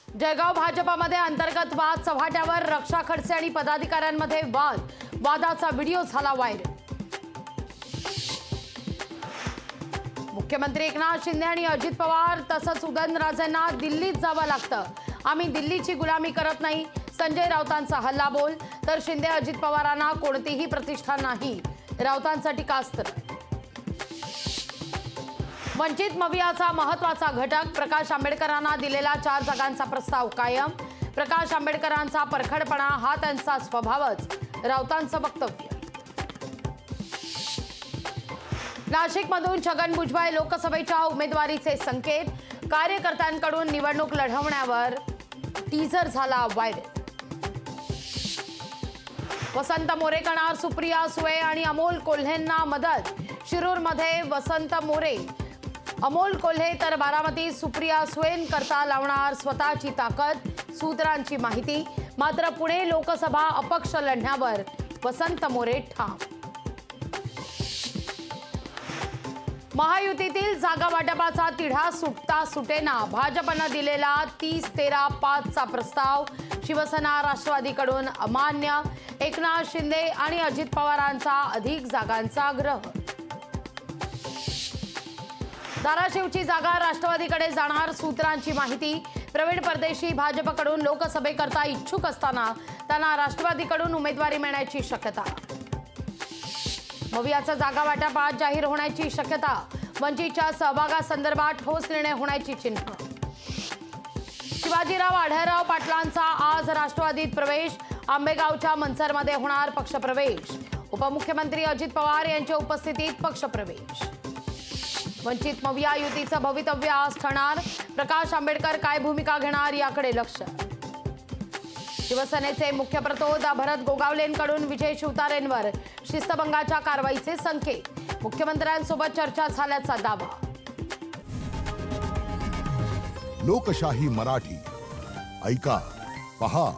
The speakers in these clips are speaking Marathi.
जळगाव भाजपामध्ये अंतर्गत वाद चव्हाट्यावर रक्षा खडसे आणि पदाधिकाऱ्यांमध्ये वादाचा व्हिडिओ झाला व्हायरल। मुख्यमंत्री एकनाथ शिंदे आणि अजित पवार तसंच उदयनराजेंना दिल्लीत जावं लागतं। आम्ही दिल्लीची गुलामी करत नाही। संजय राऊतांचा हल्ला बोल तर शिंदे अजित पवारांना कोणतीही प्रतिष्ठा नाही। राऊतांचा टीकास्त्र। वंचित मवियाचा महत्त्वाचा घटक प्रकाश आंबेडकरांना दिलेला 4 जागांचा प्रस्ताव कायम। प्रकाश आंबेडकरांचा परखडपणा हा त्यांचा स्वभावच। राऊतांचं वक्तव्य। नाशिकमधून छगन भुजबळ लोकसभेच्या उमेदवारीचे संकेत। कार्यकर्त्यांकडून निवडणूक लढवण्यावर टीझर झाला व्हायरल। वसंत मोरे करणार सुप्रिया सुळे आणि अमोल कोल्हेंना मदत। शिरूरमध्ये वसंत मोरे अमोल कोल्हे तर बारामतीत सुप्रिया सुळेंकरता लावणार स्वतःची ताकद। सूत्रांची माहिती। मात्र पुणे लोकसभा अपक्ष लढण्यावर वसंत मोरे ठाम। महायुतीतील जागा वाटपाचा तिढा सुटता सुटेना। भाजपनं दिलेला 30-13-5 प्रस्ताव शिवसेना राष्ट्रवादीकडून अमान्य। एकनाथ शिंदे आणि अजित पवारांचा अधिक जागांचा आग्रह। धाराशिवची जागा राष्ट्रवादीकडे जाणार। सूत्रांची माहिती। प्रवीण परदेशी भाजपकडून लोकसभेकरता इच्छुक असताना त्यांना राष्ट्रवादीकडून उमेदवारी मिळण्याची शक्यता। मवियाचा जागा वाटप आज जाहीर होण्याची शक्यता। वंचितच्या सहभागासंदर्भात ठोस निर्णय होण्याची चिन्ह। शिवाजीराव आढळराव पाटलांचा आज राष्ट्रवादीत प्रवेश। आंबेगावच्या मनसरमध्ये होणार पक्षप्रवेश। उपमुख्यमंत्री अजित पवार यांच्या उपस्थितीत पक्षप्रवेश। वंचित मविया युतीचं भवितव्य आज ठरणार। प्रकाश आंबेडकर काय भूमिका घेणार याकडे लक्ष। शिवसेनेचे मुख्य प्रतोद भरत गोगावलेंकडून विजय शिवतारेंवर शिस्तभंगाच्या कारवाईचे संकेत। मुख्यमंत्र्यांसोबत चर्चा झाल्याचा दावा। लोकशाही मराठी ऐका, पहा,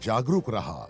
जागरूक रहा।